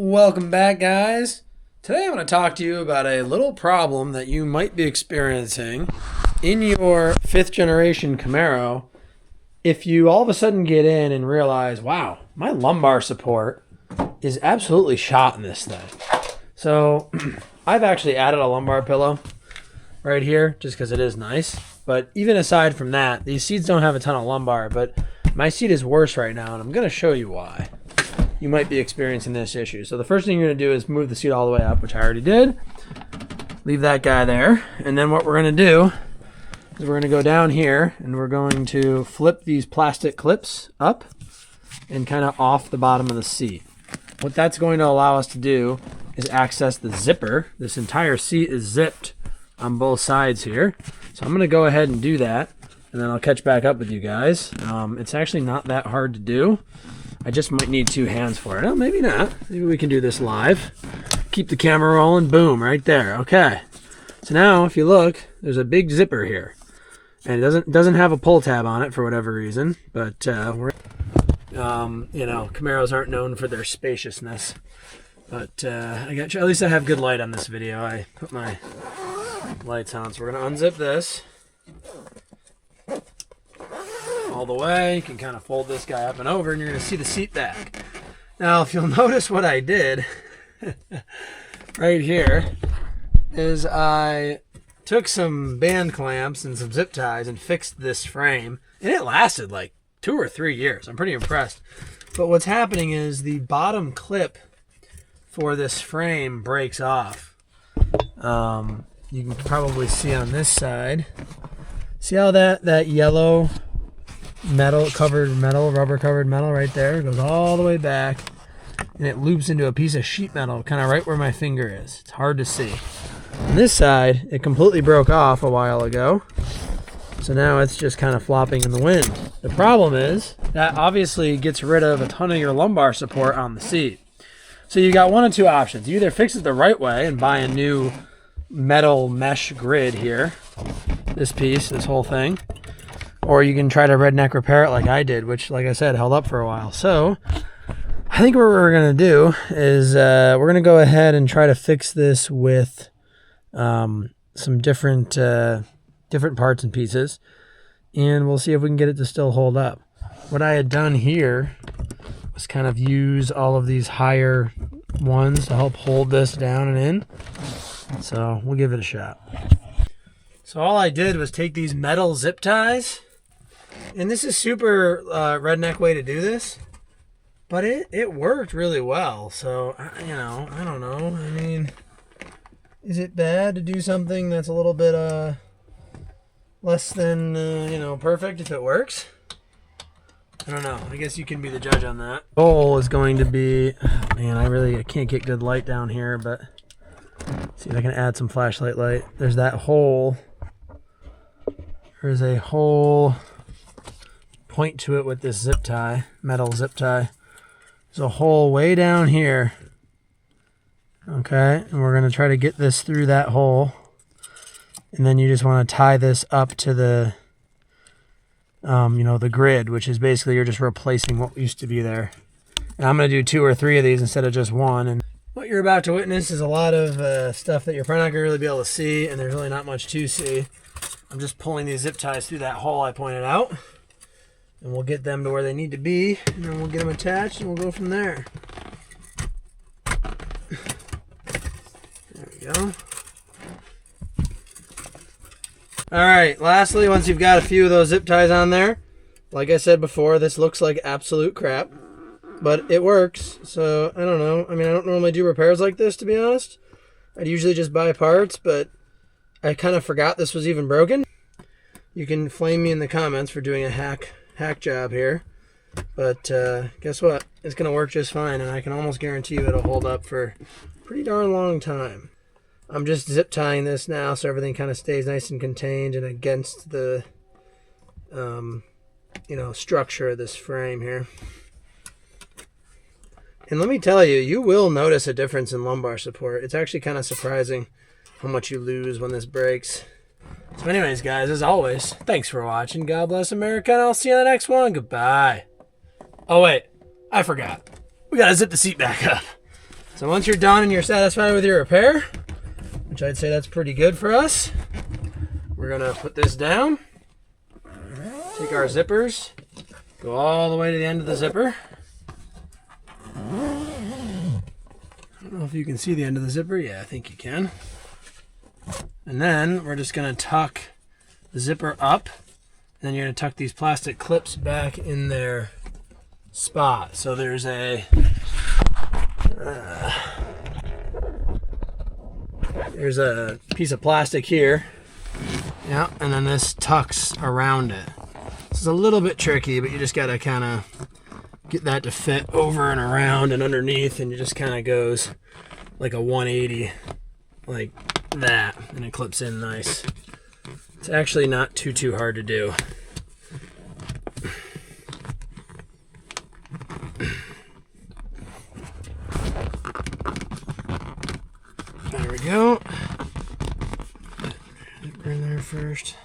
Welcome back, guys. Today I'm going to talk to you about a little problem that you might be experiencing in your 5th generation Camaro if you all of a sudden get in and realize, wow, my lumbar support is absolutely shot in this thing. So I've actually added a lumbar pillow right here just because it is nice. But even aside from that, these seats don't have a ton of lumbar, but my seat is worse right now, and I'm going to show you why you might be experiencing this issue. So the first thing you're going to do is move the seat all the way up, which I already did. Leave that guy there. And then what we're going to do is we're going to go down here and we're going to flip these plastic clips up and kind of off the bottom of the seat. What that's going to allow us to do is access the zipper. This entire seat is zipped on both sides here. So I'm going to go ahead and do that, and then I'll catch back up with you guys. It's actually not that hard to do. I just might need 2 hands for it. Oh, maybe not. Maybe we can do this live. Keep the camera rolling. Boom, right there. Okay. So now, if you look, there's a big zipper here, and it doesn't have a pull tab on it for whatever reason. But we're, Camaros aren't known for their spaciousness. But I got you. At least I have good light on this video. I put my lights on, so we're gonna unzip this all the way. You can kind of fold this guy up and over, and you're going to see the seat back. Now, if you'll notice what I did right here is I took some band clamps and some zip ties and fixed this frame, and it lasted like 2 or 3 years. I'm pretty impressed. But what's happening is the bottom clip for this frame breaks off. You can probably see on this side. See how that yellow rubber covered metal right there goes all the way back, and it loops into a piece of sheet metal kind of right where my finger is. It's hard to see. On this side, it completely broke off a while ago, so now it's just kind of flopping in the wind. The problem is that obviously gets rid of a ton of your lumbar support on the seat. So you got one of 2 options. You either fix it the right way and buy a new metal mesh grid here, this whole thing, or you can try to redneck repair it like I did, which, like I said, held up for a while. So I think what we're going to do is we're going to go ahead and try to fix this with some different parts and pieces, and we'll see if we can get it to still hold up. What I had done here was kind of use all of these higher ones to help hold this down and in. So we'll give it a shot. So all I did was take these metal zip ties, and this is super redneck way to do this, but it worked really well. So, I don't know. I mean, is it bad to do something that's a little bit less than, perfect if it works? I don't know. I guess you can be the judge on that. Goal is going to be, I can't get good light down here, but see if I can add some flashlight light. There's that hole. There's a whole point to it with this zip tie, metal zip tie. There's a hole way down here. Okay, and we're going to try to get this through that hole. And then you just want to tie this up to the, the grid, which is basically you're just replacing what used to be there. And I'm going to do 2 or 3 of these instead of just 1. And what you're about to witness is a lot of stuff that you're probably not going to really be able to see, and there's really not much to see. I'm just pulling these zip ties through that hole I pointed out, and we'll get them to where they need to be, and then we'll get them attached, and we'll go from there. There we go. All right, lastly, once you've got a few of those zip ties on there, like I said before, this looks like absolute crap, but it works. So I don't know. I mean, I don't normally do repairs like this, to be honest. I'd usually just buy parts, but I kind of forgot this was even broken. You can flame me in the comments for doing a hack job here, but guess what? It's going to work just fine, and I can almost guarantee you it'll hold up for a pretty darn long time. I'm just zip tying this now so everything kind of stays nice and contained and against the structure of this frame here. And let me tell you, you will notice a difference in lumbar support. It's actually kind of surprising how much you lose when this breaks. So anyways, guys, as always, thanks for watching. God bless America, and I'll see you on the next one. Goodbye. Oh, wait. I forgot. We got to zip the seat back up. So once you're done and you're satisfied with your repair, which I'd say that's pretty good for us, we're gonna put this down, take our zippers, go all the way to the end of the zipper. I don't know if you can see the end of the zipper. Yeah, I think you can. And then we're just gonna tuck the zipper up, and then you're gonna tuck these plastic clips back in their spot. So there's a piece of plastic here. Yeah, and then this tucks around it. This is a little bit tricky, but you just gotta kind of get that to fit over and around and underneath, and it just kind of goes like a 180, like that, and it clips in nice. It's actually not too hard to do. There we go. Zipper in there first.